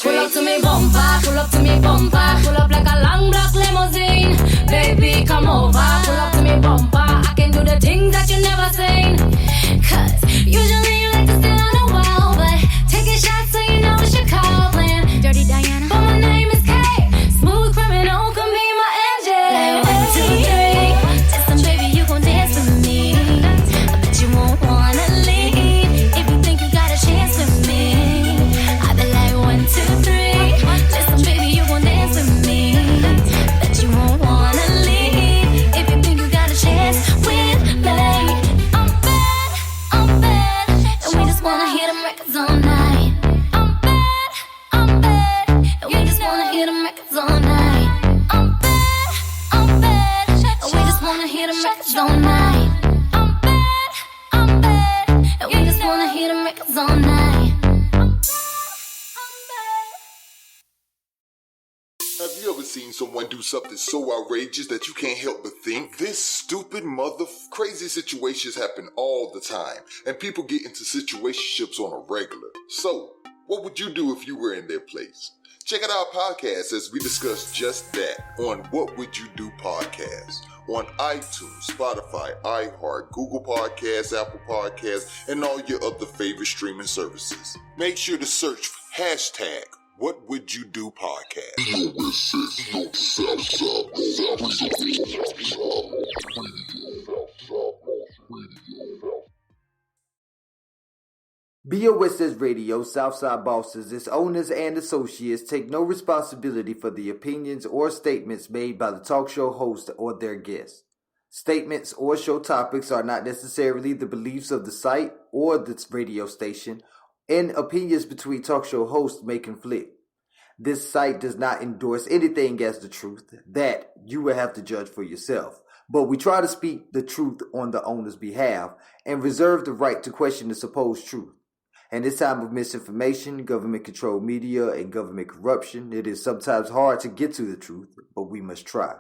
Pull up to me bumper, pull up to me bumper, pull up like a long black limousine. Baby, come over, pull up to me bumper. I can do the things that you never seen. Cause usually you like to stay on a while, but taking shots so you know it's your call plan. Dirty Diana, but my name is Kay. Smooth criminal, can be my engine. Like 1, 2, 3, listen baby, you gon' dance with me. I bet you won't wanna leave if you think you got a chance with me. I be like 1, 2, 3, listen baby, you gon' dance with me. Bet you won't wanna leave if you think you got a chance with me. I'm bad, and we just wanna hear them records all night. I'm bad, and we just wanna hear them records all night. I'm bad, and we just wanna hear them records all night. I'm bad, and we just wanna hear them records all night. Have you ever seen someone do something so outrageous that you can't help but think, this stupid crazy situations happen all the time, and people get into situationships on a regular. So, what would you do if you were in their place? Check out our podcast as we discuss just that on What Would You Do podcast on iTunes, Spotify, iHeart, Google Podcasts, Apple Podcasts, and all your other favorite streaming services. Make sure to search hashtag What Would You Do podcast. BOSS Radio, Southside Bosses, its owners and associates take no responsibility for the opinions or statements made by the talk show host or their guests. Statements or show topics are not necessarily the beliefs of the site or the radio station, and opinions between talk show hosts may conflict. This site does not endorse anything as the truth. That you will have to judge for yourself. But we try to speak the truth on the owner's behalf and reserve the right to question the supposed truth. In this time of misinformation, government-controlled media, and government corruption, it is sometimes hard to get to the truth, but we must try.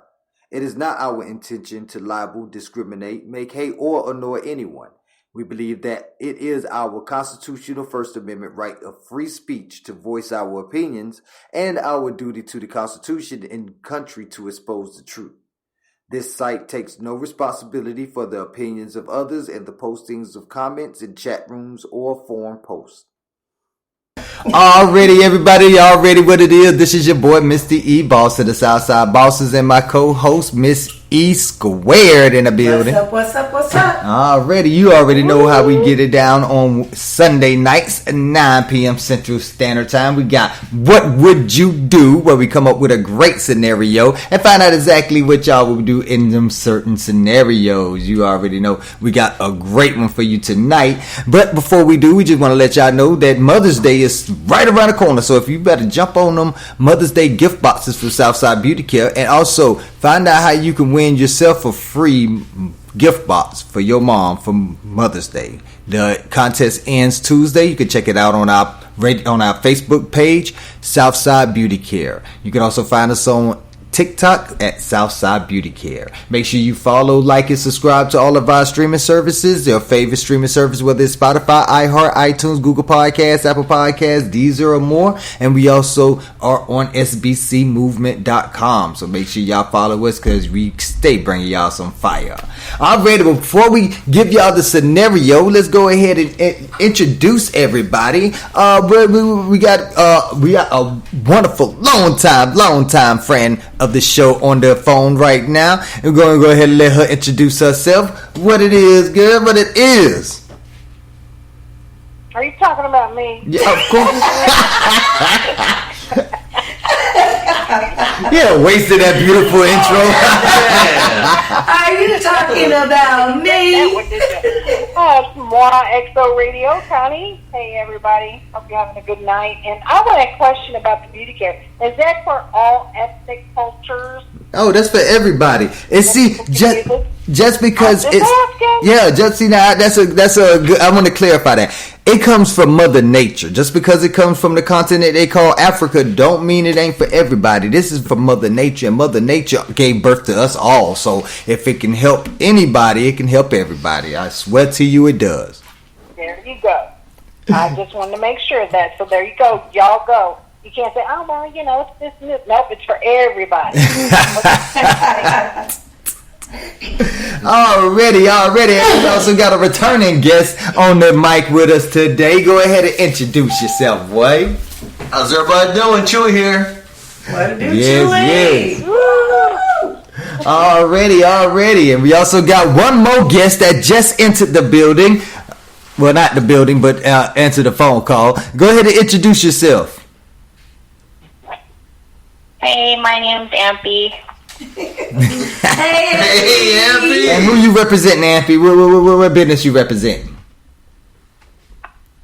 It is not our intention to libel, discriminate, make hate, or annoy anyone. We believe that it is our constitutional First Amendment right of free speech to voice our opinions and our duty to the Constitution and country to expose the truth. This site takes no responsibility for the opinions of others and the postings of comments in chat rooms or forum posts. Already, everybody, y'all ready what it is. This is your boy, Mr. E, boss of the Southside Bosses, and my co-host, Miss E Squared in the building. What's up? Already, you already know how we get it down on Sunday nights at 9 p.m. Central Standard Time. We got What Would You Do, where we come up with a great scenario and find out exactly what y'all would do in them certain scenarios. You already know we got a great one for you tonight. But before we do, we just want to let y'all know that Mother's Day is right around the corner. So if you better jump on them Mother's Day gift boxes from Southside Beauty Care, and also find out how you can win yourself a free gift box for your mom for Mother's Day. The contest ends Tuesday. You can check it out on our Facebook page, Southside Beauty Care. You can also find us on TikTok at Southside Beauty Care. Make sure you follow, like, and subscribe to all of our streaming services. Your favorite streaming service, whether it's Spotify, iHeart, iTunes, Google Podcasts, Apple Podcasts, Deezer, or more. And we also are on SBCMovement.com. So make sure y'all follow us because we stay bringing y'all some fire. Alright, before we give y'all the scenario, let's go ahead and introduce everybody. We got a wonderful, long time friend of the show on the phone right now. We're going to go ahead and let her introduce herself. What it is, girl, what it is. Are you talking about me? Yeah, of course. Yeah, wasted that beautiful intro. Are you talking about me? Moana XO Radio, Connie. Hey, everybody. Hope you're having a good night. And I want a question about the beauty care. Is that for all ethnic cultures? Oh, that's for everybody. And see, just because it's just see now that's a good. I want to clarify that it comes from Mother Nature. Just because it comes from the continent they call Africa, don't mean it ain't for everybody. This is for Mother Nature, and Mother Nature gave birth to us all. So if it can help anybody, it can help everybody. I swear to you, it does. There you go. I just wanted to make sure of that. So there you go. Y'all go. You can't say, oh, well, you know, it's this and this. Nope, it's for everybody. Already. We also got a returning guest on the mic with us today. Go ahead and introduce yourself, boy. How's everybody doing? Chewy here. What do Yes. Already. And we also got one more guest that just entered the building. Well, not the building, but answered the phone call. Go ahead and introduce yourself. Hey, my name's Ampy. Hey, Ampy. And who you representing, Ampy? What business you representing?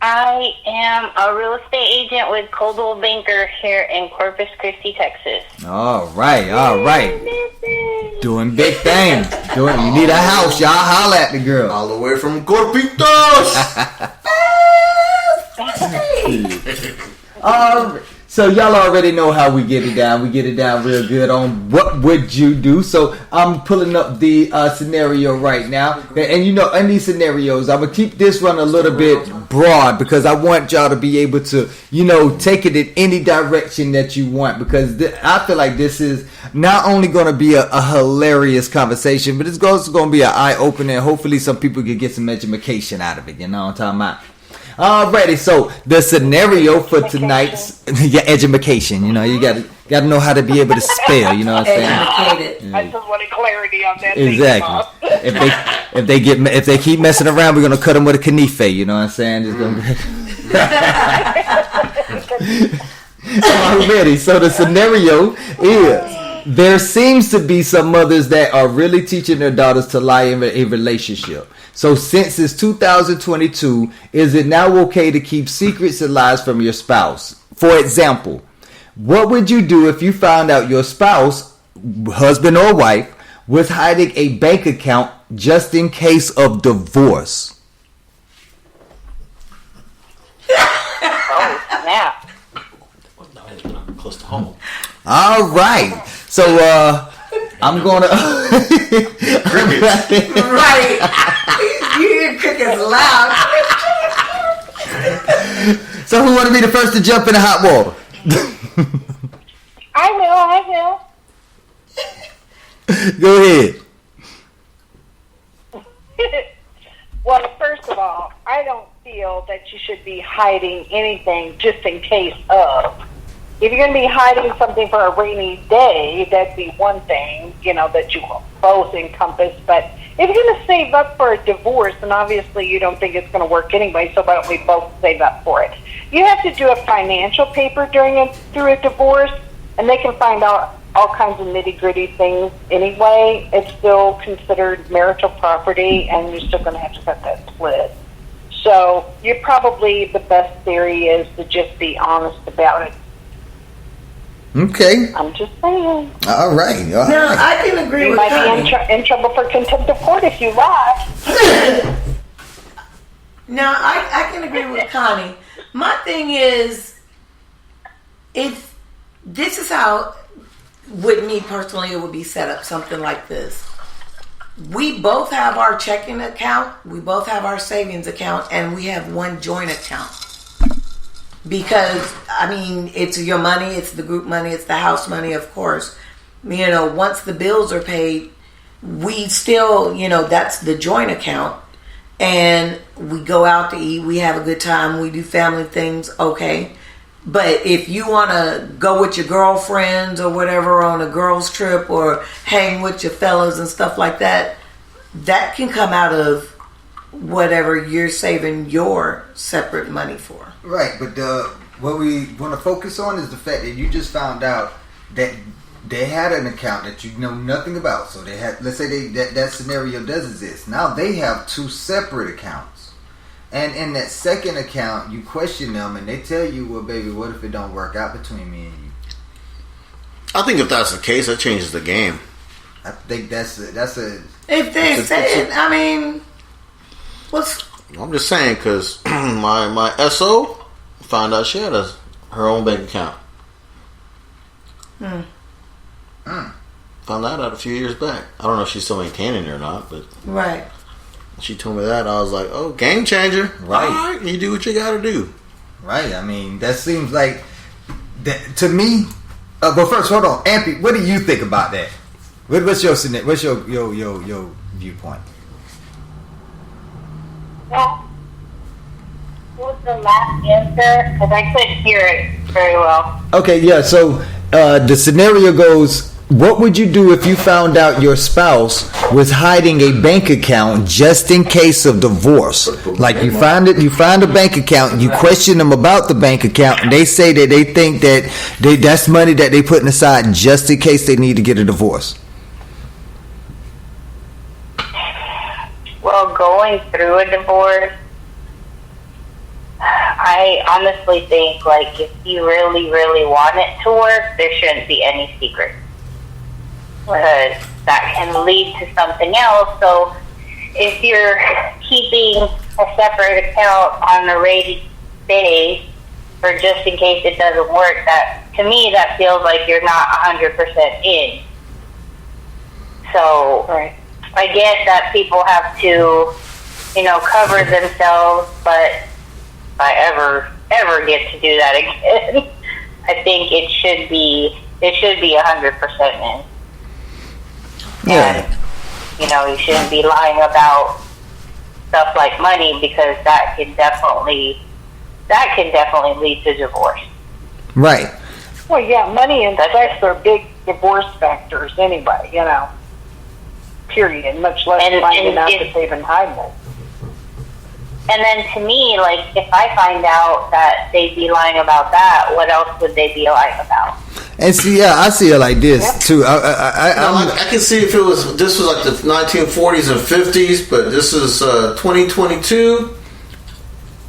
I am a real estate agent with Coldwell Banker here in Corpus Christi, Texas. All right. Doing big things. You need a house, y'all holla at the girl. All the way from Corpitos. So y'all already know how we get it down. We get it down real good on What Would You Do. So I'm pulling up the scenario right now. And you know, in these scenarios, I'm going to keep this one a little bit broad because I want y'all to be able to, you know, take it in any direction that you want. Because I feel like this is not only going to be a hilarious conversation, but it's also going to be an eye-opener. Hopefully some people can get some education out of it. You know what I'm talking about? Alrighty, so the scenario for tonight's education, you know, you got to know how to be able to spell, you know what I'm saying? I just wanted clarity on that. Exactly. If they keep messing around, we're gonna cut them with a knife, you know what I'm saying? Just gonna Already, so the scenario is there seems to be some mothers that are really teaching their daughters to lie in a relationship. So since it's 2022, is it now okay to keep secrets and lies from your spouse? For example, what would you do if you found out your spouse, husband or wife, was hiding a bank account just in case of divorce? Oh, snap. Close to home. All right. So, I'm going to... Right. You hear crickets loud. So who want to be the first to jump in the hot water? I will. Go ahead. Well, first of all, I don't feel that you should be hiding anything just in case of. If you're going to be hiding something for a rainy day, that'd be one thing, that you both encompass. But if you're going to save up for a divorce, and obviously you don't think it's going to work anyway, so why don't we both save up for it? You have to do a financial paper through a divorce, and they can find out all kinds of nitty-gritty things anyway. It's still considered marital property, and you're still going to have to cut that split. So you're probably, the best theory is to just be honest about it. Okay. I'm just saying. All right. No, I can agree You with might Connie. be in trouble for contempt of court if you lie. No, I can agree with Connie. My thing is, if this is how, with me personally, it would be set up something like this. We both have our checking account, we both have our savings account, and we have one joint account. Because, it's your money, it's the group money, it's the house money, of course. Once the bills are paid, we still, that's the joint account. And we go out to eat, we have a good time, we do family things, okay. But if you want to go with your girlfriends or whatever on a girls trip or hang with your fellas and stuff like that, that can come out of whatever you're saving your separate money for. Right, but what we want to focus on is the fact that you just found out that they had an account that you know nothing about. So they had, let's say that scenario does exist. Now they have two separate accounts. And in that second account, you question them and they tell you, well, baby, what if it don't work out between me and you? I think if that's the case, that changes the game. I think that's a If they say it, I'm just saying, because my SO found out she had her own bank account. Found that out a few years back. I don't know if she's still maintaining it or not, but right. She told me that. I was like, oh, game changer. Right. All right, you do what you got to do. Right. That seems like that to me. But first, hold on, Ampy. What do you think about that? What's your viewpoint? Well, what was the last answer? Because I couldn't hear it very well. Okay, yeah. So the scenario goes: what would you do if you found out your spouse was hiding a bank account just in case of divorce? Like you find a bank account, you question them about the bank account, and they say that they think that that's money that they putting aside just in case they need to get a divorce. Well, going through a divorce, I honestly think, if you really, really want it to work, there shouldn't be any secrets. Because that can lead to something else. So if you're keeping a separate account on a rainy day for just in case it doesn't work, to me that feels like you're not 100% in. So Right. I get that people have to, cover themselves, but if I ever get to do that again, I think it should be 100% in. Yeah. And, you shouldn't be lying about stuff like money, because that can definitely lead to divorce. Right. Well, yeah, money and sex are big divorce factors anyway, period, much less finding out that they've been hiding it. And then to me, if I find out that they'd be lying about that, what else would they be lying about? And see, I see it like this too. I can see if this was like the 1940s and 50s, but this is 2022.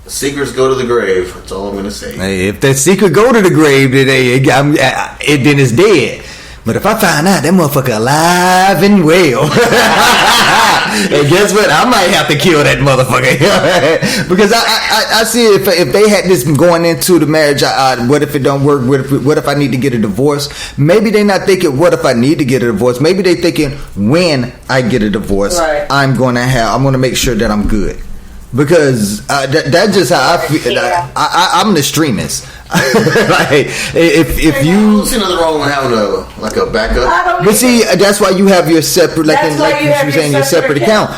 Secrets go to the grave. That's all I'm going to say. Hey, if that secret go to the grave, then it's dead. But if I find out that motherfucker alive and well, and guess what? I might have to kill that motherfucker. Because I see if they had this going into the marriage, what if it don't work? What if I need to get a divorce? Maybe they're not thinking, what if I need to get a divorce? Maybe they're thinking, when I get a divorce, right. I'm gonna make sure that I'm good. because that's just how I feel. Yeah. I'm an extremist. Like if I you. don't see nothing wrong with having a backup. But see, that's why you have your separate, like That's why you you have were your saying, your separate separate account.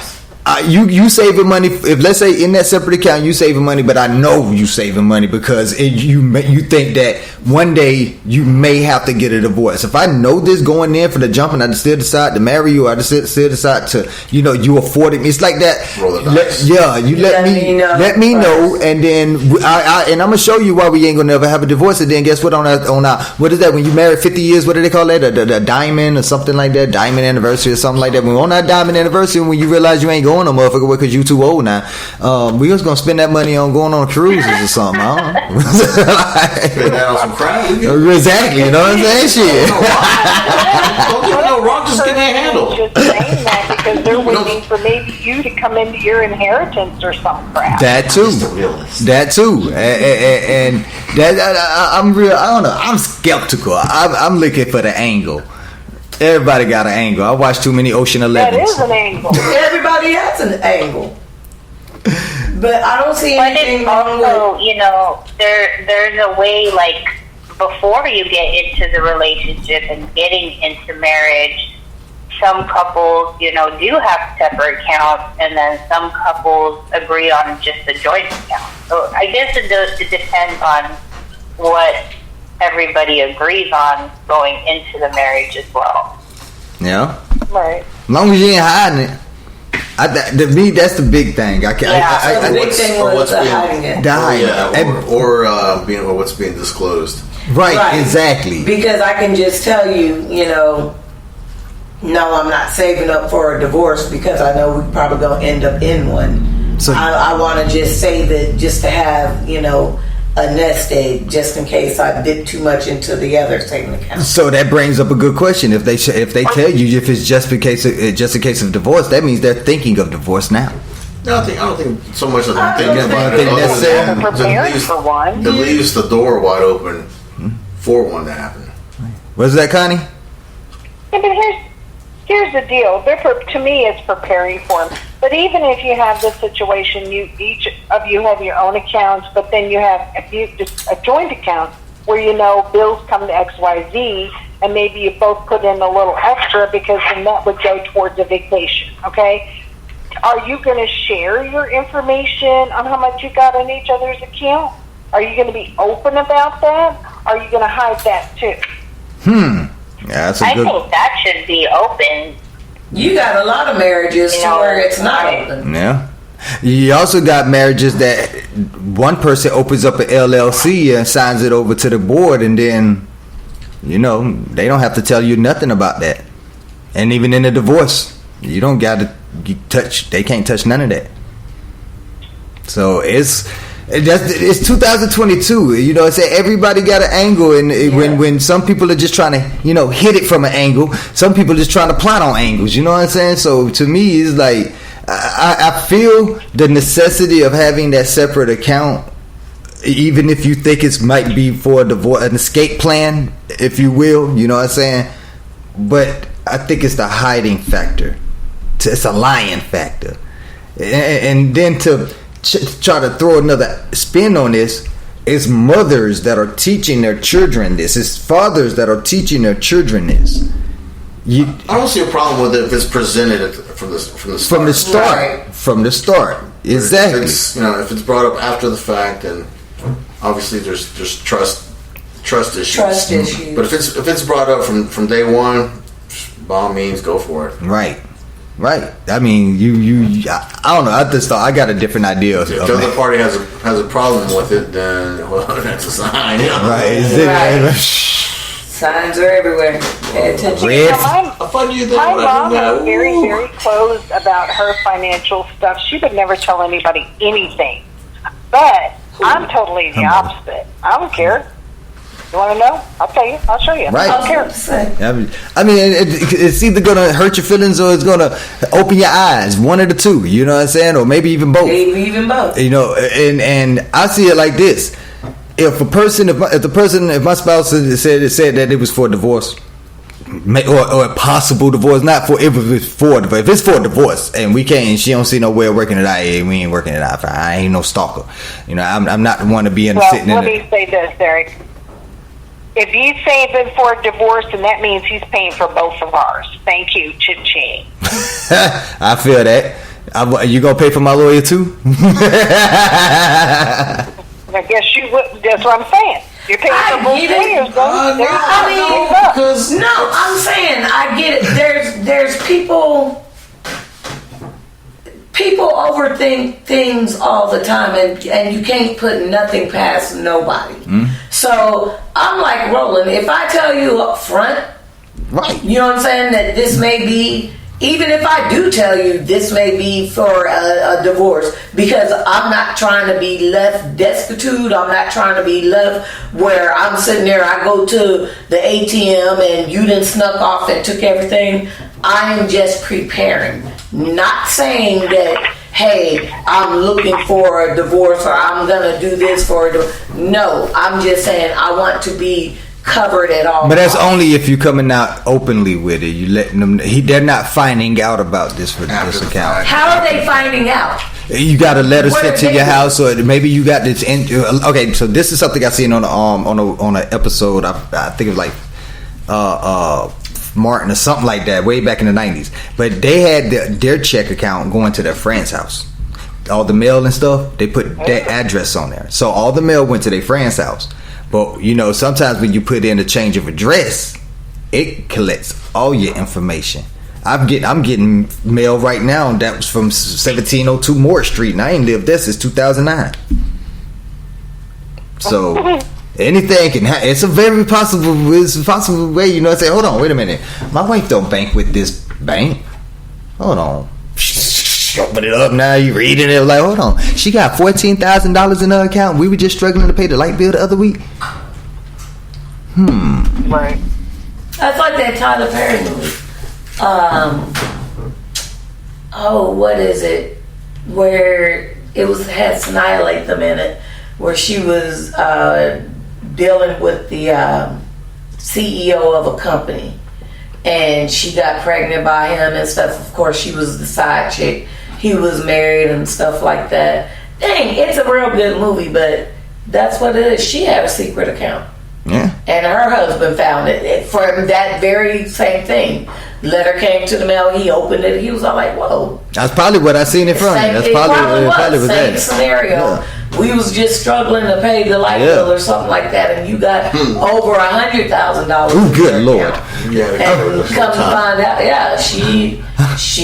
You saving money. If let's say in that separate account you saving money, but I know you saving money because you think that one day you may have to get a divorce. If I know this going in for the jump and I still decide to marry you, I just still decide to, you afforded me. It's like that. Roll the dice. You let me know, and then and I'm gonna show you why we ain't gonna never have a divorce. And then guess what? On our what is that when you marry 50 years? What do they call that? The diamond or something like that? Diamond anniversary or something like that. When we're on that diamond anniversary, when you realize you ain't going no motherfucker because you too old now, we was gonna spend that money on going on cruises or something. I don't know. Spend that on some crap. Exactly, you know what I'm saying? Shit. Don't get no wrong. Just get that handle. Just saying that because they're waiting for maybe you to come into your inheritance or some crap. That too. Just a realist. That too. And that I'm real. I don't know. I'm skeptical. I'm looking for the angle. Everybody got an angle. I watched too many Ocean 11s. That is an angle. Everybody has an angle. But I don't see But anything it's wrong also, with... there's a way, like, before you get into the relationship and getting into marriage, some couples, do have separate accounts, and then some couples agree on just a joint account. So I guess it depends on what everybody agrees on going into the marriage as well. Yeah. Right. As long as you ain't hiding it. To me, that's the big thing. the big thing was hiding it. Or what's being disclosed. Right, exactly. Because I can just tell you, no, I'm not saving up for a divorce because I know we're probably going to end up in one. So I want to just save it just to have, a nest egg just in case I dip too much into the other saving account. So that brings up a good question. If they tell you if it's just a case of divorce, that means they're thinking of divorce now. No, I don't think so much of them thinking about think it. necessarily. Preparing for one. It leaves the door wide open for one to happen. What's that, Connie? Yeah, but here's the deal. To me, it's preparing for them. But even if you have this situation, each of you have your own accounts, but then you have just a joint account where bills come to XYZ, and maybe you both put in a little extra because then that would go towards a vacation. Okay, are you going to share your information on how much you got in each other's account? Are you going to be open about that? Are you going to hide that too? Yeah, that's I think that should be open. You got a lot of marriages to where it's not open. Yeah. You also got marriages that one person opens up an LLC and signs it over to the board, and then, they don't have to tell you nothing about that. And even in a divorce, you don't got to touch. They can't touch none of that. So it's 2022. It's everybody got an angle, and when some people are just trying to hit it from an angle, some people are just trying to plot on angles. You know what I'm saying? So to me, it's like I feel the necessity of having that separate account, even if you think it might be for a divorce, an escape plan, if you will. You know what I'm saying? But I think it's the hiding factor. It's a lying factor, and then to try to throw another spin on this, it's mothers that are teaching their children this. It's fathers that are teaching their children this. I don't see a problem with it if it's presented from the start. From the start. Exactly. If it's brought up after the fact, and obviously there's trust issues. But if it's brought up from day one, by all means, go for it. Right. I mean, I don't know. I got a different idea. If the other party has a problem with it, then that's a sign. Right. Signs are everywhere. Pay attention. My mom is very, very closed about her financial stuff. She would never tell anybody anything. But I'm totally the opposite. I don't care. You want to know? I'll tell you. I'll show you. Right. I don't care. I mean, it's either going to hurt your feelings or it's going to open your eyes. One of the two. You know what I'm saying? Or maybe even both. And I see it like this. If my spouse said that it was for a divorce, or a possible divorce. Not for if it's for divorce. If it's for divorce and we can't, she don't see no way of working it out. Yeah, we ain't working it out. I ain't no stalker. You know, I'm not the one to be in Well, sitting let in. me say this, Eric. If you save him for a divorce, then that means he's paying for both of ours. Thank you, cha-ching. I feel that. You gonna pay for my lawyer too? I guess you would. That's what I'm saying. You're paying for both lawyers, though. No, I'm saying I get it. There's people overthink things all the time, and you can't put nothing past nobody. So I'm like Roland. If I tell you up front, Right. you know what I'm saying, that this may be, even if I do tell you this may be for a divorce, because I'm not trying to be left destitute. I'm not trying to be left where I'm sitting there, I go to the ATM and you done snuck off and took everything. I'm just preparing. Not saying that, hey, I'm looking for a divorce or I'm going to do this for a divorce. No, I'm just saying I want to be covered at all. But that's only if you're coming out openly with it. You letting them. They're not finding out about this for this account. How are they finding out? You got a letter What sent are to they your doing? house, or maybe you got this. Okay, so this is something I seen on an episode. I think it was like Martin or something like that, way back in the 90s. But they had their check account going to their friend's house. All the mail and stuff, they put that address on there. So all the mail went to their friend's house. But you know, sometimes when you put in a change of address, it collects all your information. I'm getting mail right now that was from 1702 Moore Street, and I ain't lived there since 2009. So anything can happen. It's a possible way. You know, I say, hold on, wait a minute. My wife don't bank with this bank. Hold on. Open it up now. You reading it like, hold on. She got $14,000 in her account. We were just struggling to pay the light bill the other week. Right. That's like that Tyler Perry movie. What is it? Where it had Sanaa Lathan in it, where she was dealing with the CEO of a company, and she got pregnant by him and stuff. Of course, she was the side chick. He was married and stuff like that. Dang, it's a real good movie, but that's what it is. She had a secret account. Yeah. And her husband found it for that very same thing. Letter came to the mail. He opened it. He was all like, "Whoa!" That's probably what I seen in front of me. That's probably was same that. scenario. Yeah. We was just struggling to pay the light bill or something like that, and you got over $100,000. Ooh, good Lord. And come to find out, she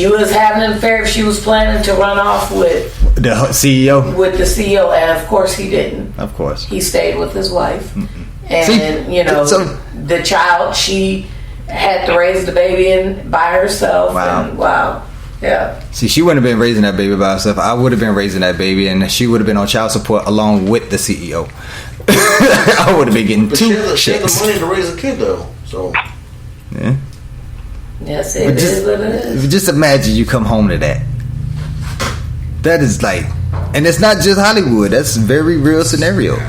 was having an affair. She was planning to run off with The CEO. the CEO, and of course he didn't. Of course. He stayed with his wife. And See, the child, she had to raise the baby by herself. Wow. And yeah. See, she wouldn't have been raising that baby by herself. I would have been raising that baby, and she would have been on child support along with the CEO. I would have been getting But two she had the checks. money to raise a kid, though. So Yeah. Yes, it is what it is. Just imagine you come home to that. That is like, and it's not just Hollywood. That's very real scenarios.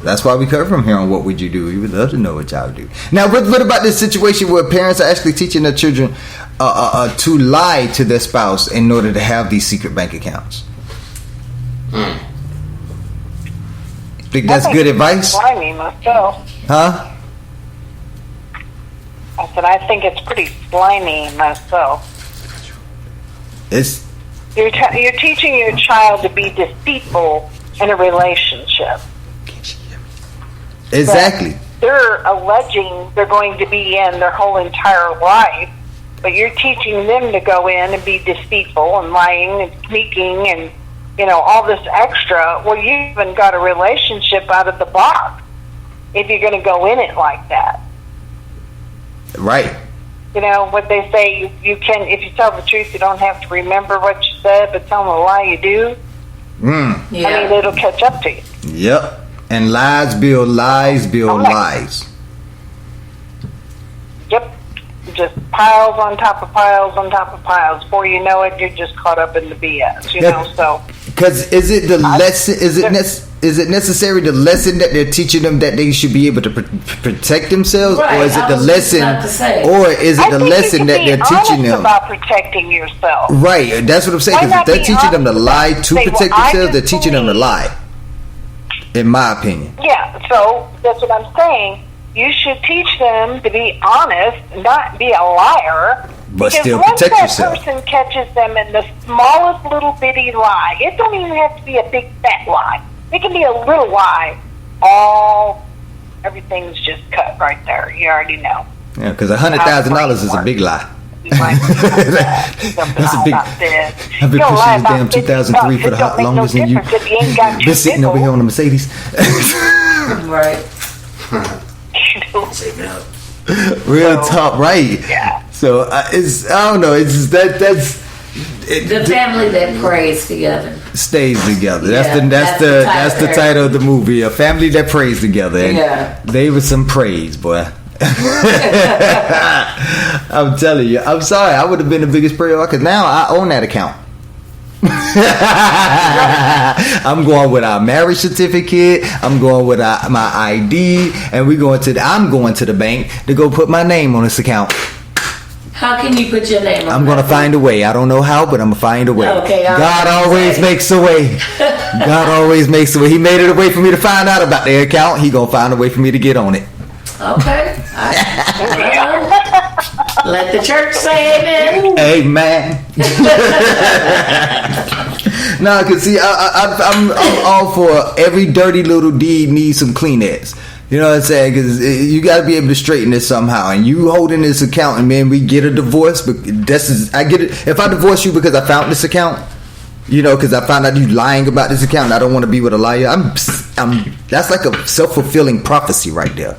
That's why we cover from here on What Would You Do. We would love to know what y'all do. Now, what about this situation where parents are actually teaching their children to lie to their spouse in order to have these secret bank accounts? Think that's good advice? Slimy myself. Huh? I said I think it's pretty slimy myself. It's You're teaching your child to be deceitful in a relationship. exactly. They're alleging they're going to be in their whole entire life, but you're teaching them to go in and be deceitful and lying and sneaking and, all this extra. Well, you even got a relationship out of the box if you're going to go in it like that. Right. You know what they say, you can, if you tell the truth, you don't have to remember what you said, but tell them a lie you do. Yeah. I mean, it'll catch up to you. Yep. And lies build lies build lies. Yep. just piles on top of piles on top of piles. Before you know it, you're just caught up in the BS, you know, so. Because is it the lesson, is it necessary the lesson that they're teaching them that they should be able to protect themselves? Right, or is it I the was lesson, about to say. or is it the lesson that they're teaching them? them? About protecting yourself. Right, that's what I'm saying. Why Because not they're be teaching them to honest lie about it? to Say, protect well, I themselves. They're just teaching them to believe- lie, in my opinion. Yeah, so that's what I'm saying. You should teach them to be honest, not be a liar. But because still once protect that yourself. person catches them in the smallest little bitty lie, it don't even have to be a big fat lie. It can be a little lie. Everything's just cut right there. You already know. Yeah, because $100,000 is a big lie. That's a big. I've been pushing this damn 2003 for the longest than you. Been sitting over here on the Mercedes. Right. Real talk, right? Yeah. So it's, I don't know. It's just that's The family that prays together. stays together. Yeah, That's the title of the movie. A family that prays together. And Yeah. they were some praise, boy. I'm telling you. I'm sorry. I would have been the biggest prayer because now I own that account. I'm going with our marriage certificate. I'm going with my ID, and I'm going to the bank to go put my name on this account. How can you put your name on I'm going to find a way. I don't know how, but I'm going to find a way. Okay, God always makes a way. God always makes a way. He made it a way for me to find out about the account. He going to find a way for me to get on it. Okay. Let the church say amen. Amen. No, cause see, I'm all for every dirty little deed needs some Kleenex. You know what I'm saying? Because you got to be able to straighten this somehow. And you holding this account, and man, we get a divorce. But I get it. If I divorce you because I found this account, you know, because I found out you lying about this account, and I don't want to be with a liar. That's like a self-fulfilling prophecy right there.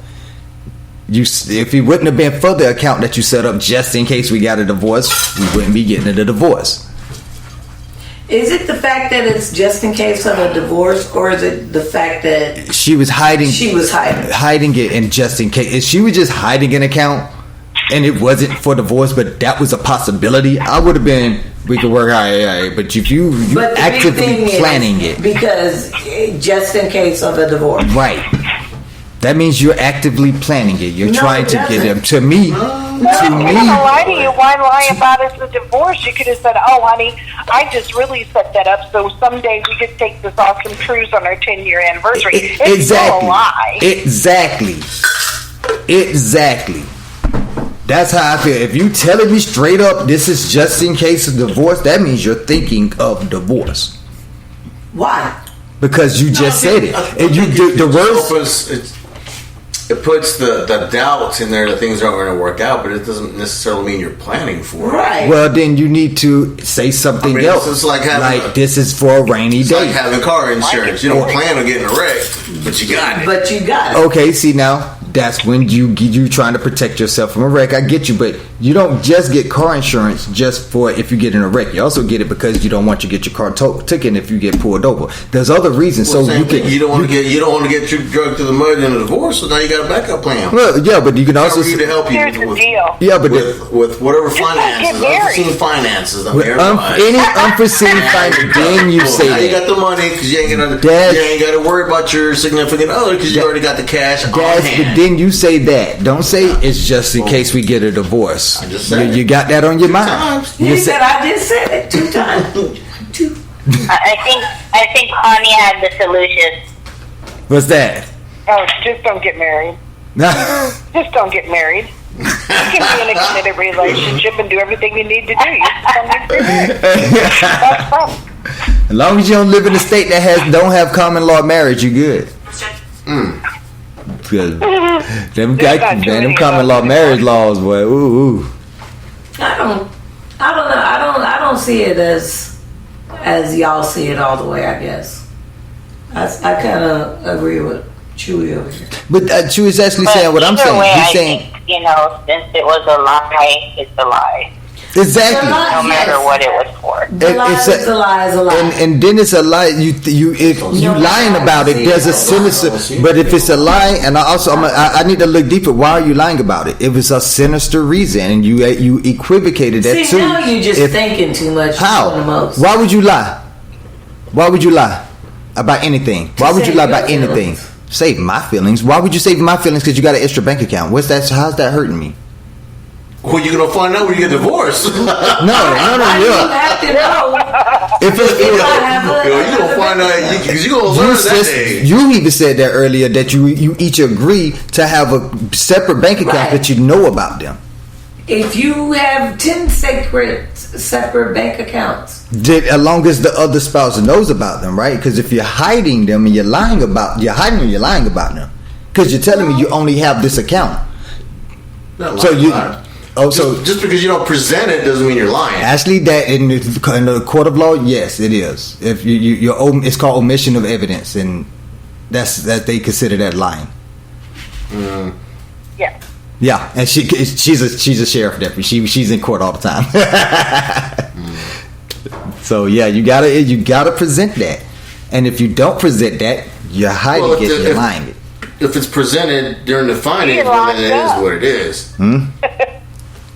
If it wouldn't have been for the account that you set up just in case we got a divorce, we wouldn't be getting a divorce. Is it the fact that it's just in case of a divorce, or is it the fact that she was hiding it, and just in case, if she was just hiding an account and it wasn't for divorce, but that was a possibility, I would have been, we could work out. But if you actively planning it, because just in case of a divorce, right? That means you're actively planning it. You're trying to get them. To me, If they're gonna lie to you, why lie about it as a divorce? You could have said, "Oh, honey, I just really set that up so someday we could take this awesome cruise on our 10-year anniversary." It's still a lie. Exactly. That's how I feel. If you telling me straight up, this is just in case of divorce, that means you're thinking of divorce. Why? Because you just said it. And you do the worst. It puts the doubts in there that things aren't going to work out, but it doesn't necessarily mean you're planning for it. Right. Well, then you need to say something else. It's like having this is for a rainy day. Like having car insurance. You don't plan on getting a wreck, but you got it. Okay, see now, that's when you trying to protect yourself from a wreck. I get you, but you don't just get car insurance just for if you get in a wreck. You also get it because you don't want to get your car taken if you get pulled over. There's other reasons. Well, you don't want to get your drug to the mud in a divorce, so now you got a backup plan. Well, yeah, but you can also to help you. Here's the deal. Yeah, but with whatever finances, unforeseen finances. Any unforeseen finances, then you say now that. You got the money because you ain't got to worry about your significant other because you already got the cash on hand. But then you say that. Don't say it's just in case we get a divorce. I just said you got that on your mind. You said I just said it 2 times. I think Connie had the solution. What's that? Oh, just don't get married. Just don't get married. You can be in a committed relationship and do everything you need to do. You just don't need to be married. That's fun. As long as you don't live in a state that don't have common law marriage, you good. Because them common law marriage laws, boy. Ooh. I don't know. I don't see it as y'all see it all the way. I guess I kind of agree with Chewy over here. But Chewy is actually saying what I'm saying. Way, He's I saying, think, since it was a lie, it's a lie. Exactly. no matter what it was for. The lie is a lie is a lie. And then it's a lie. If you lying about it, there's a sinister. But if it's a lie, and I need to look deeper. Why are you lying about it? If it's a sinister reason, and you equivocated that See, too. now you're just thinking too much. How? The most. Why would you lie? Why would you lie about anything? Why would you lie about anything? Save my feelings. Why would you save my feelings? Because you got an extra bank account. What's that? How's that hurting me? Well, you're gonna find out when you get divorced. No. You have to know. If it's, you're gonna find out because you're gonna learn that day. You even said that earlier that you each agree to have a separate bank account Right. that you know about them. If you have 10 separate bank accounts, As long as the other spouse knows about them, right? Because if you're hiding them and you're lying about them, because you're telling me you only have this account. So Just because you don't present it doesn't mean you're lying. Actually, that in the court of law, yes, it is. If it's called omission of evidence, and that they consider that lying. Yeah. Yeah, and she's a sheriff deputy. She's in court all the time. So yeah, you gotta present that, and if you don't present that, you're hiding it. You're lying it. If it's presented during the findings, You're then it locked is up. what it is.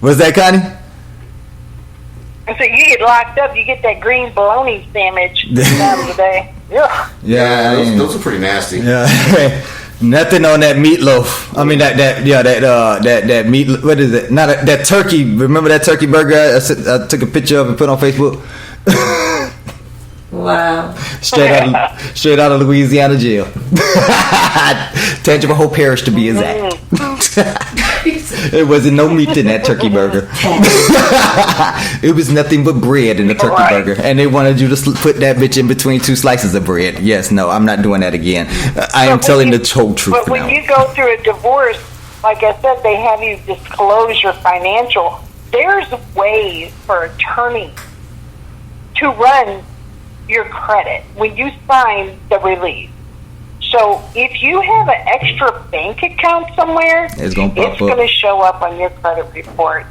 What's that, Connie? And so you get locked up, you get that green bologna sandwich down the day. Yeah. Yeah, Those are pretty nasty. yeah. Nothing on that meatloaf. I mean that meat. What is it? Not that turkey. Remember that turkey burger I took a picture of and put on Facebook. wow. Straight out of Louisiana jail. Tangible Hope Parish to be exact. There wasn't no meat in that turkey burger. It was nothing but bread in the turkey burger, and they wanted you to put that bitch in between two slices of bread. Yes, no, I'm not doing that again. I am telling the whole truth. But when now. you go through a divorce, like I said, they have you disclose your financial. There's ways for attorneys to run your credit when you sign the release. So if you have an extra bank account somewhere, It's gonna pop up. going to show up on your credit report.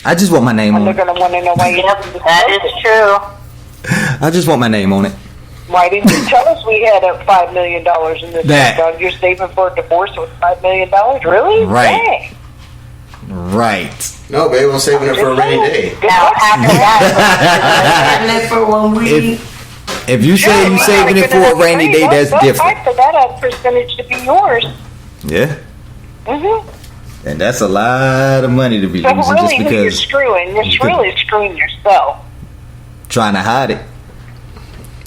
I just want my name And on they're it. going to want to know why you Yep, didn't that disclose is it. true. I just want my name on it. Why didn't you tell us we had $5 million in this That- account? You're saving for a divorce with $5 million? Really? Right. Dang. Right. No, babe, I'm saving it for a rainy day. Now, after that, And then for when we If you say you saving it for a rainy day, that's They'll different. fight for that percentage to be yours. Yeah. Mm-hmm. And that's a lot of money to be So losing really, just who you're because screwing? You're really screwing yourself. trying to hide it.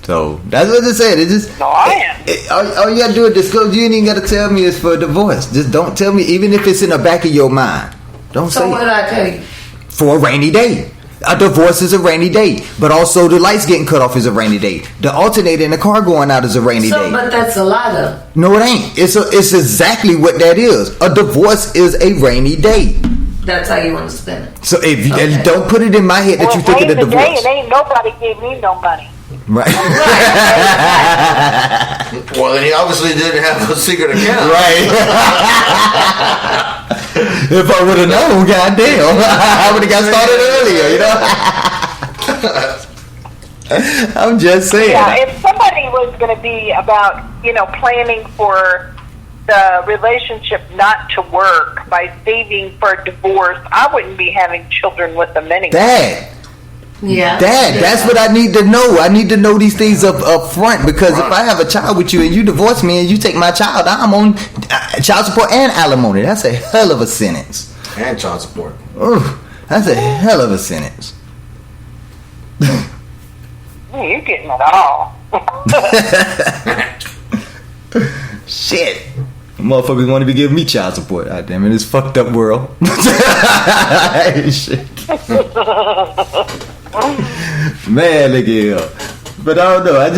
So that's what I said. It just No, I am. all you gotta do is disclose. You ain't even gotta tell me it's for a divorce. Just don't tell me, even if it's in the back of your mind. Don't so say what it. did I tell you? For a rainy day. A divorce is a rainy day, but also the lights getting cut off is a rainy day. The alternator in the car going out is a rainy So, day. but that's a lie though. No, it ain't. It's exactly what that is. A divorce is a rainy day. That's how you want to spend it. So if you Okay. don't put it in my head that you think of the the day, divorce, and ain't nobody gave me no money. right? Well, then he obviously didn't have a secret account. Right. If I would have known, goddamn, I would have got started earlier. You know. I'm just saying. Yeah, if somebody was going to be about, planning for the relationship not to work by saving for a divorce, I wouldn't be having children with them anyway. Dad, Yeah. that's what I need to know. I need to know these things up front, because if I have a child with you and you divorce me and you take my child, I'm on child support and alimony. That's a hell of a sentence. And child support. Ooh, that's a hell of a sentence. You're getting it all. Shit. Motherfuckers want to be giving me child support. God damn it, it's fucked up world. Shit. Man, look at here. But I don't know. I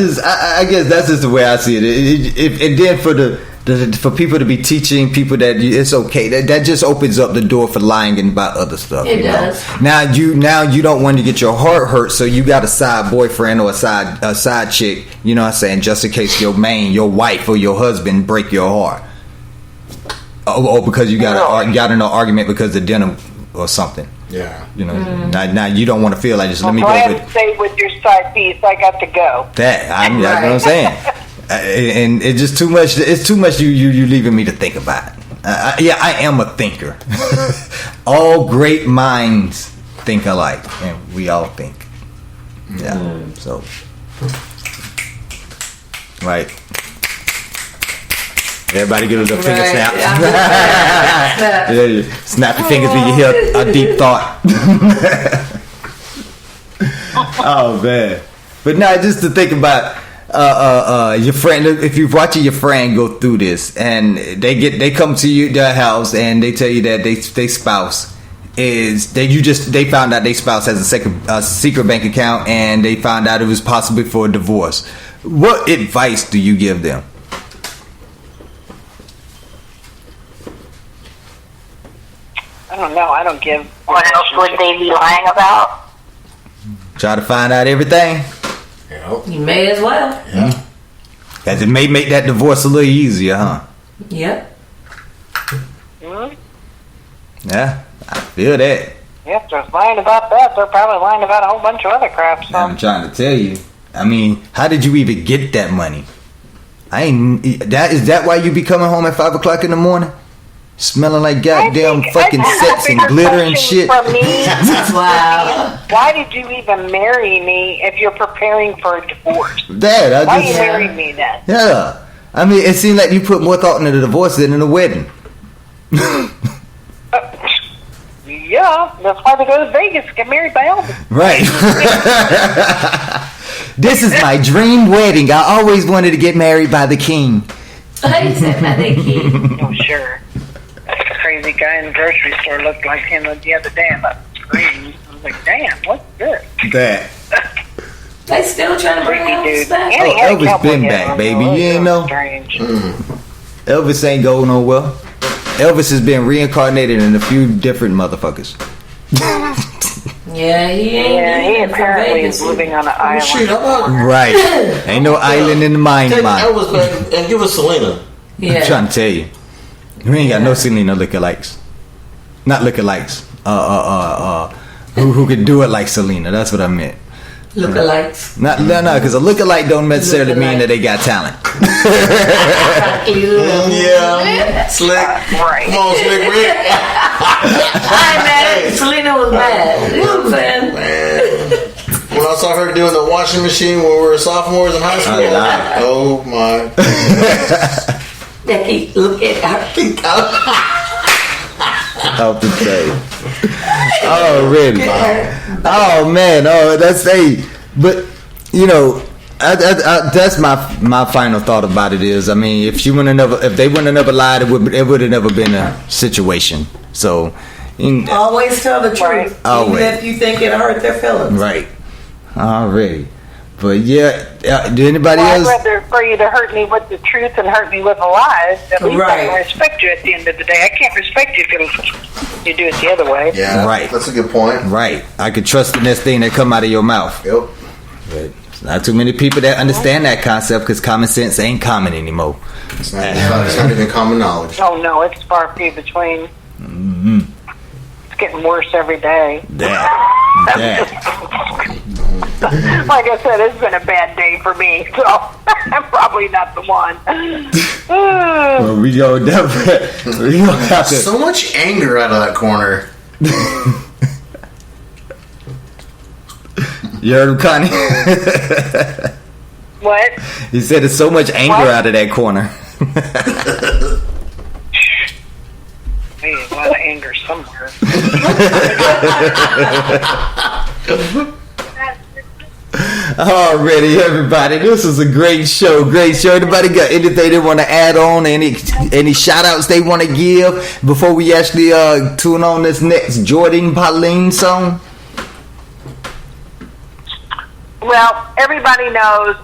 guess that's just the way I see it. And then for people to be teaching people that it's okay, that just opens up the door for lying and about other stuff. It you know? does. Now you don't want to get your heart hurt, so you got a side boyfriend or a side chick. You know what I'm saying? Just in case your wife or your husband break your heart. Or because you got in an argument because of dinner or something. Yeah. You know, now you don't want to feel like just let me Go go ahead with and stay with your side piece. I got to go. that. I mean, that's what I'm saying. And it's just too much. It's too much. You leaving me to think about. Yeah, I am a thinker. All great minds think alike, and we all think. Yeah. So, right. Everybody give a little finger snap. Yeah, snap your fingers when you hear a deep thought. Oh man. But now just to think about your friend, if you're watching your friend go through this and they come to their house and they tell you that they spouse is they found out their spouse has a secret bank account and they found out it was possible for a divorce. What advice do you give them? I don't know. I don't give. What else would they be lying about? Try to find out everything. Yep. You may as well. Yeah. Cause it may make that divorce a little easier, huh? Yep. Yeah, I feel that. If they're lying about that, they're probably lying about a whole bunch of other crap. So. I'm trying to tell you. I mean, how did you even get that money? Is that why you be coming home at 5 o'clock in the morning? Smelling like goddamn fucking sex and glitter and shit. From me, Wow. why did you even marry me if you're preparing for a divorce? Dad, Why you married me then? Yeah. I mean, it seemed like you put more thought into the divorce than in the wedding. Yeah, that's why they go to Vegas to get married by Elvis. Right. This is my dream wedding. I always wanted to get married by the king. I said by the key. Oh, sure. That crazy guy in the grocery store looked like him the other day on the screen. I was like, damn, what's this? That. They still trying to bring Creepy Elvis dude. back. And he had a Elvis cowboy been hat back, on, baby. though. You ain't know? Strange. Elvis ain't going nowhere. Elvis has been reincarnated in a few different motherfuckers. Yeah, he ain't. Yeah, he leaving from apparently Vegas. is living on an island. Shit, how about Right. Ain't no island in the mind, take man. Elvis back and give us Selena? I'm Yeah. trying to tell you. We ain't got no Selena lookalikes. Not lookalikes. Who could do it like Selena? That's what I meant. Lookalikes. No, because a lookalike don't necessarily mean that they got talent. Yeah. Slick. Right. Come on, Slick Rick. Hi, man. Selena was bad. You know what I'm saying? Man. When I saw her doing the washing machine when we were sophomores in high school, oh my. Becky, look at her. Off the tape. Already. Oh man. Oh, that's but you know, that's my final thought about it is. I mean, if they wouldn't have never lied, it would have never been a situation. So, Always tell the truth, Always. even if you think it'll hurt their feelings. right. Already. But yeah, do anybody Well, I'd else? rather for you to hurt me with the truth and hurt me with the lies. At least I Right. can respect you at the end of the day. I can't respect you if you do it the other way. Yeah, Right. That's a good point. Right. I could trust the next thing that come out of your mouth. Yep. But there's not too many people that understand that concept because common sense ain't common anymore. It's not even common knowledge. Oh no, it's far few between. Mm-hmm. It's getting worse every day. That. Like I said, it's been a bad day for me, so I'm probably not the one. Well, we don't have to. So much anger out of that corner. You heard him, Connie? What? He said there's so much anger What? out of that corner. Hey, a lot of anger somewhere. Already, everybody. This was a great show. Great show. Anybody got anything they want to add on? Any shout outs they want to give before we actually tune on this next Jordan Pauline song? Well, everybody knows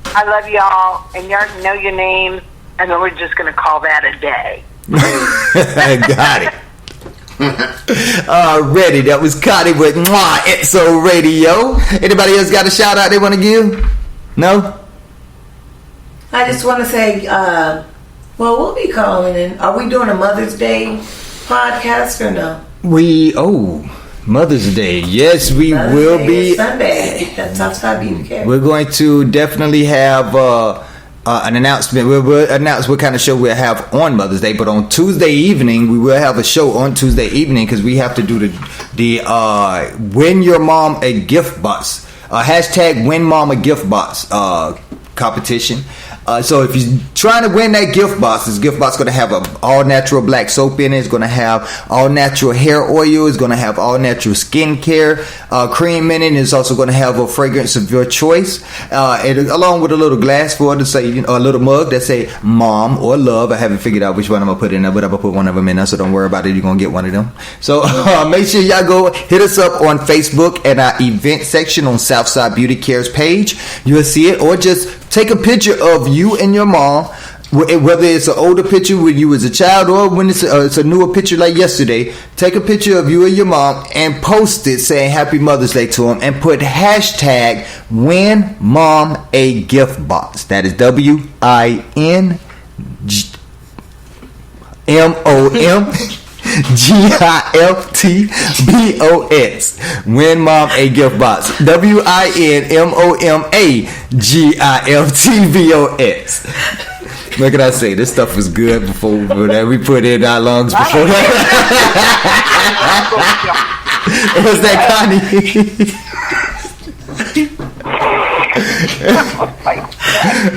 I love y'all, and you already know your names, and then we're just going to call that a day. I got it. Already, that was Connie with Mwah EXO Radio. Anybody else got a shout out they want to give? No? I just want to say, well, we'll be calling in. Are we doing a Mother's Day podcast or no? Mother's Day. Yes, we Mother's will Day be. is Sunday. That's Southside Beauty Care. We're going to definitely have an announcement. We'll announce what kind of show we'll have on Mother's Day. But on Tuesday evening, we will have a show on Tuesday evening because we have to do the Win Your Mom a Gift Box. Hashtag Win Mom a Gift Box competition. So if you're trying to win that gift box, this gift box is going to have a all natural black soap in it. It's going to have all natural hair oil. It's going to have all natural skincare cream in it. And it's also going to have a fragrance of your choice, and along with a little glass for it to say, a little mug that say mom or love. I haven't figured out which one I'm going to put in there, but I'm going to put one of them in there, so don't worry about it. You're going to get one of them. So make sure y'all go hit us up on Facebook at our event section on Southside Beauty Care's page. You'll see it, or just take a picture of you and your mom, whether it's an older picture when you was a child or when it's a newer picture like yesterday. Take a picture of you and your mom and post it saying Happy Mother's Day to them, and put hashtag Win Mom a Gift Box. That is WINMOM GIFTBOX. Win Mom a Gift Box. WINMOMAGIFTBOX. What can I say? This stuff was good before we put in our lungs before that. What's that, Connie?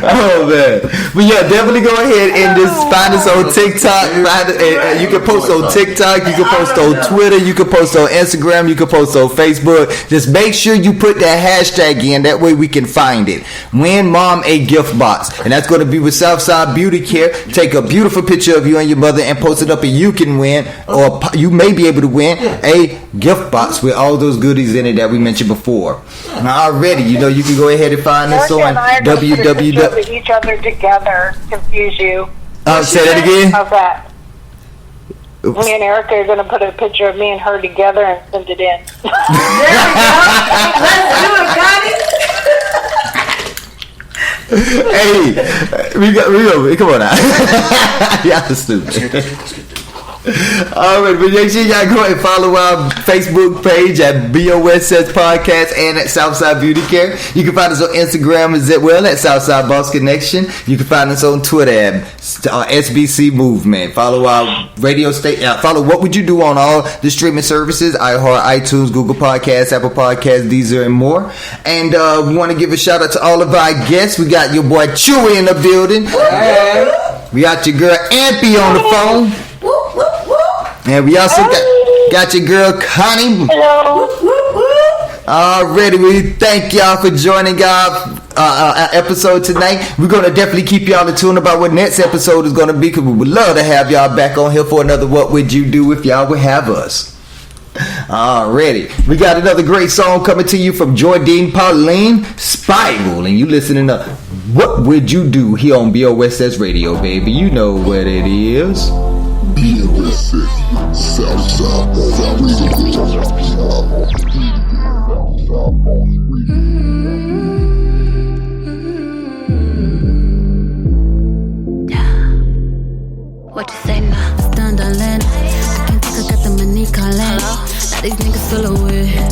Oh man, but yeah, definitely go ahead and just find us on TikTok. You can post on TikTok, you can post on Twitter, you can post on Instagram, you can post on Facebook. Just make sure you put that hashtag in, that way we can find it. Win Mom a Gift Box, and that's going to be with Southside Beauty Care. Take a beautiful picture of you and your mother and post it up, and you can win, or you may be able to win a gift box with all those goodies in it that we mentioned before. Already, you can go ahead and find us on www. Each other together, confuse you. Say that again. How's that? Me and Erica are going to put a picture of me and her together and send it in. There we go. Let's do it, Connie. Hey, come on now. Y'all stupid. Alright, but make sure y'all go and follow our Facebook page at BOS Says Podcast and at Southside Beauty Care. You can find us on Instagram as well at Southside Boss Connection. You can find us on Twitter at SBC Movement. Follow our radio station. Follow What Would You Do on all the streaming services: iHeart, iTunes, Google Podcasts, Apple Podcasts, Deezer, and more. And we want to give a shout out to all of our guests. We got your boy Chewy in the building. Hey. We got your girl Ampy on the phone. And we also got your girl Connie. Hello. Already, we thank y'all for joining our episode tonight. We're going to definitely keep y'all in tune about what next episode is going to be, because we would love to have y'all back on here for another What Would You Do If Y'all Would Have Us. Already, we got another great song coming to you from Jordine Pauline, Spiral, and you listening to What Would You Do here on BOSS Radio, baby. You know what it is. BOSS Southside What you say now? Stand on land. I can't take, I got the money calling. Now these niggas feel away. Yeah.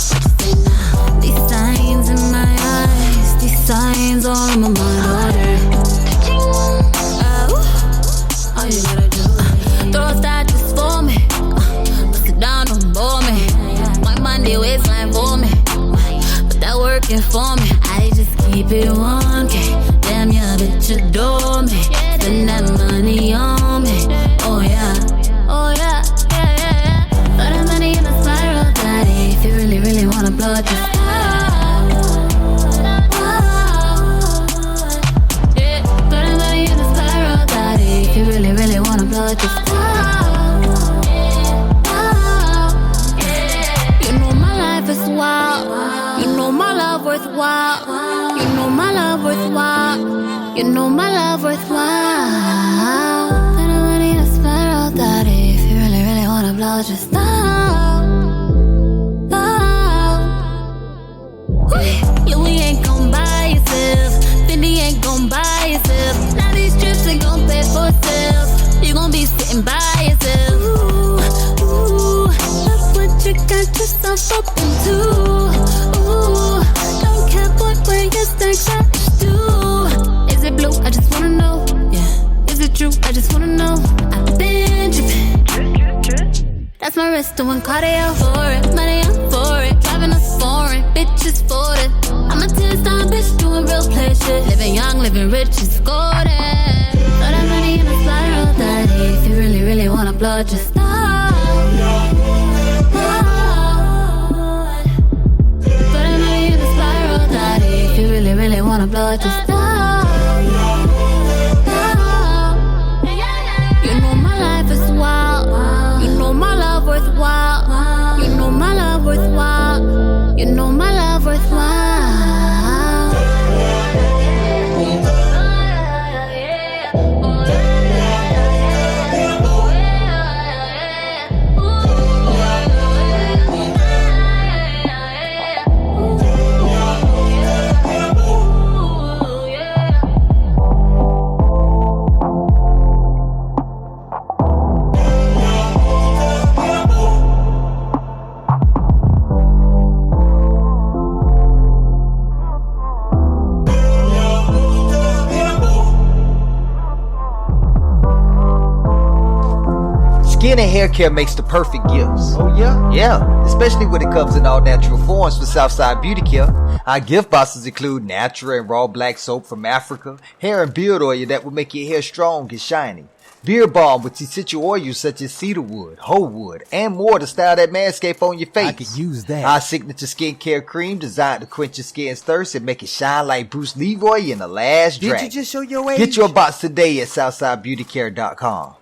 What you say now? These signs in my eyes, these signs all in my mind all day. All you gotta do, throw statues for me, bust it down, don't bore me. My Monday waistline for me, but that working for me. I just keep it 1K. Damn, yeah, bitch, adore me. Spend that money on me. Oh yeah, oh yeah, yeah, yeah, yeah. Throw that money in a spiral, daddy. If you really, really wanna blow it, just yeah. Throw that money in a spiral, daddy. If you really, really wanna blow it, just you know my life is wild. You know my love worthwhile. You know my love worthwhile. You know my love worthwhile. Throw that money in a spiral, daddy. If you really, really wanna blow, just stop. Louis ain't gon' buy yourself. Fendi ain't gon' buy yourself. Now these trips ain't gon' pay for itself. You gon' be sitting by yourself. Ooh. wrist doing cardio for it. Money up for it. Driving us foreign, bitches for it. I'm a 10-star bitch doing real play shit. Living young, living rich, it's golden. Throw that money in a spiral, daddy. If you really, really wanna blow, just stop. Throw that money in a spiral, daddy. If you really, really wanna blow, just stop. You know my life is wild. You know my love worthwhile. You know my love worthwhile. You know my love worthwhile. Skin and hair care makes the perfect gifts. Oh yeah? Yeah, especially when it comes in all natural forms for Southside Beauty Care. Our gift boxes include natural and raw black soap from Africa, hair and beard oil that will make your hair strong and shiny, beard balm with essential oils such as cedarwood, hoe wood, and more to style that manscape on your face. I could use that. Our signature skincare cream designed to quench your skin's thirst and make it shine like Bruce Leroy in The Last Dragon. Did you just show your age? Get your box today at SouthsideBeautyCare.com.